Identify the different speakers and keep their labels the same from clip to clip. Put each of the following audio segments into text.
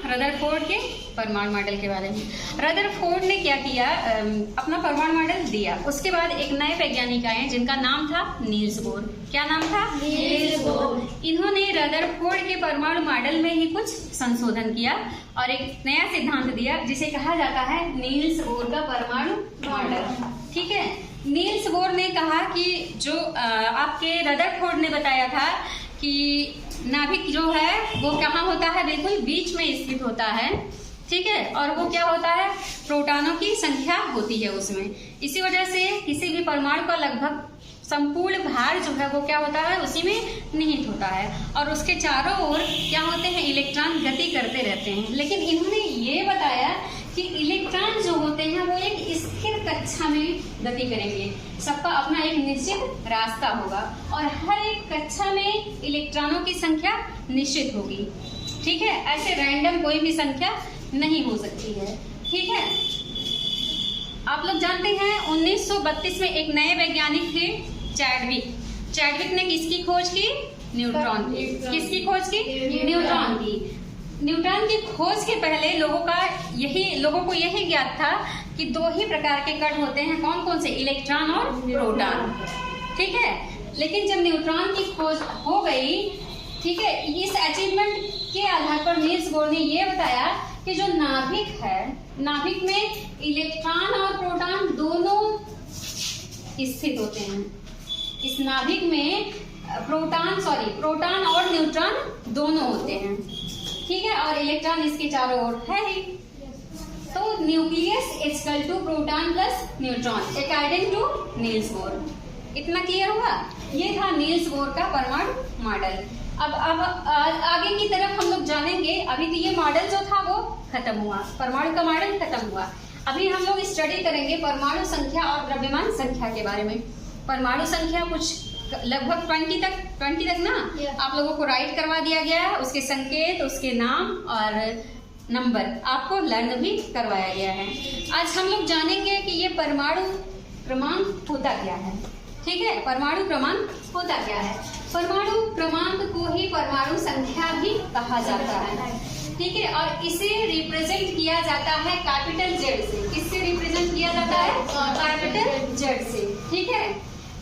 Speaker 1: Rutherford के परमाणु model के बारे में। रदरफोर्ड ने क्या किया, अपना परमाणु मॉडल दिया। उसके बाद एक नए वैज्ञानिक आए जिनका नाम था नील्स बोर। क्या नाम था? Niels Bohr. इन्होंने रदरफोर्ड के परमाणु मॉडल में ही कुछ संशोधन किया और एक नया सिद्धांत दिया जिसे कहा जाता है नील्स बोर का परमाणु मॉडल। ठीक है, नील्स बोर ने कहा कि जो आपके रदरफोर्ड ने बताया था कि नाभिक जो है वो कहाँ होता है, बिल्कुल बीच में स्थित होता है। ठीक है, और वो क्या होता है, प्रोटॉनों की संख्या होती है उसमें। इसी वजह से किसी भी परमाणु का लगभग संपूर्ण भार जो है वो क्या होता है, उसी में निहित होता है और उसके चारों ओर क्या होते हैं, इलेक्ट्रॉन गति करते रहते हैं। लेकिन इन्होंने ये बताया कि इलेक्ट्रॉन जो होते हैं वो एक स्थिर कक्षा में गति करेंगे। सबका अपना एक निश्चित रास्ता होगा और हर एक कक्षा में इलेक्ट्रॉनों की संख्या निश्चित होगी। ठीक है, ऐसे रैंडम कोई भी संख्या नहीं हो सकती है। ठीक है, आप लोग जानते हैं 1932 में एक नए वैज्ञानिक थे चैडविक ने किसकी खोज की? न्यूट्रॉन की। किसकी खोज की? न्यूट्रॉन की। न्यूट्रॉन की खोज के पहले लोगों को यही ज्ञात था कि दो ही प्रकार के कण होते हैं। कौन कौन से? इलेक्ट्रॉन और प्रोटॉन। ठीक है, लेकिन जब न्यूट्रॉन की खोज हो गई, ठीक है, इस अचीवमेंट के आधार पर नील्स बोर ने यह बताया कि जो नाभिक है, नाभिक में इलेक्ट्रॉन और प्रोटॉन दोनों स्थित होते हैं। इस नाभिक में प्रोटॉन और न्यूट्रॉन दोनों होते हैं। ठीक है, और इलेक्ट्रॉन इसके चारों ओर है ही। तो nucleus equal to proton plus neutron according to Niels Bohr. इतना क्लियर हुआ? ये था नील्स बोर का परमाणु मॉडल। अब आगे की तरफ हम लोग जानेंगे। अभी तो ये मॉडल जो था वो खत्म हुआ, परमाणु का मॉडल खत्म हुआ। अभी हम लोग स्टडी करेंगे परमाणु संख्या और द्रव्यमान संख्या के बारे में। परमाणु संख्या कुछ लगभग 20 तक ना आप लोगों को राइट करवा दिया गया है। उसके संकेत, उसके नाम और नंबर आपको लर्न भी करवाया गया है। आज हम लोग जानेंगे कि ये परमाणु क्रमांक होता क्या है। ठीक है, परमाणु क्रमांक होता क्या है। परमाणु क्रमांक को ही परमाणु संख्या भी कहा जाता है। ठीक है, और इसे रिप्रेजेंट किया जाता है कैपिटल जेड से। किससे रिप्रेजेंट किया जाता है? कैपिटल जेड से। ठीक है,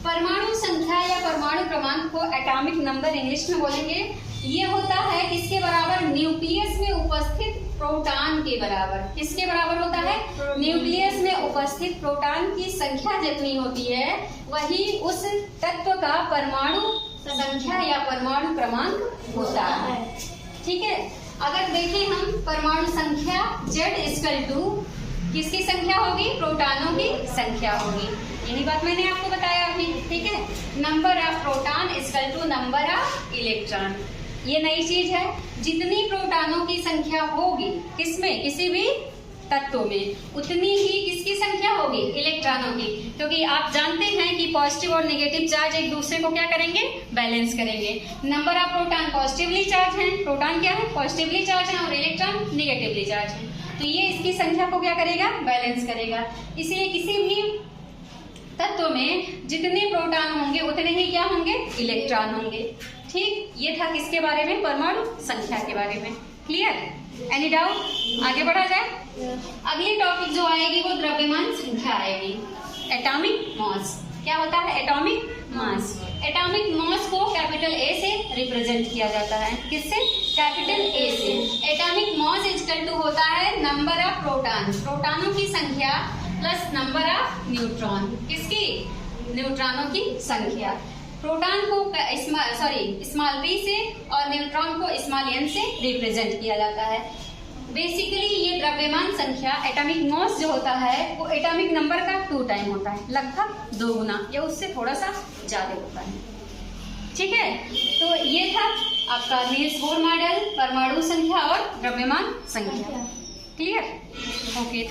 Speaker 1: परमाणु संख्या या परमाणु क्रमांक को एटॉमिक नंबर इंग्लिश में बोलेंगे। ये होता है किसके बराबर? न्यूक्लियस में उपस्थित प्रोटॉन के बराबर। किसके बराबर होता है? न्यूक्लियस में उपस्थित प्रोटॉन की संख्या जितनी होती है वही उस तत्व का परमाणु संख्या या परमाणु क्रमांक होता है। ठीक है, अगर देखें हम परमाणु संख्या Z इक्वल टू किसकी संख्या होगी? प्रोटॉनों की संख्या होगी। यही बात मैंने आपको बताया अभी। ठीक है, number of proton equal to number of electron. ये नई चीज है। जितनी प्रोटॉनों की संख्या होगी किसमें, किसी भी तत्व में, उतनी ही किसकी संख्या होगी? इलेक्ट्रॉनों की। क्योंकि आप जानते हैं कि पॉजिटिव और नेगेटिव चार्ज एक दूसरे को क्या करेंगे? बैलेंस करेंगे। Number of proton positively charge है, प्रोटॉन क्या है? पॉजिटिवली चार्ज है और इलेक्ट्रॉन नेगेटिवली चार्ज है। तो ये इसकी संख्या को क्या करेगा? बैलेंस करेगा। इसलिए किसी भी तत्व में जितने प्रोटॉन होंगे उतने ही क्या होंगे? इलेक्ट्रॉन होंगे। ठीक, ये था किसके बारे में? परमाणु संख्या के बारे में। क्लियर? Any doubt? आगे बढ़ा जाए। अगली टॉपिक जो आएगी वो द्रव्यमान संख्या आएगी। Atomic mass. क्या होता है? Atomic mass. एटॉमिक मास को कैपिटल ए से रिप्रेजेंट किया जाता है। किससे? कैपिटल ए से। एटॉमिक मास इक्वल टू होता है नंबर ऑफ प्रोटॉन, प्रोटॉनों की संख्या प्लस नंबर ऑफ न्यूट्रॉन। किसकी? न्यूट्रॉनों की संख्या। प्रोटॉन को स्मॉल p से और न्यूट्रॉन को स्मॉल n से रिप्रेजेंट किया जाता है। बेसिकली ये द्रव्यमान संख्या एटॉमिक मास जो होता है वो एटॉमिक नंबर का 2 टाइम होता है, लगभग 2 गुना या उससे थोड़ा सा ज्यादा होता है। ठीक है, तो ये था आपका नील्स बोर मॉडल, परमाणु संख्या और द्रव्यमान संख्या। क्लियर? ओके।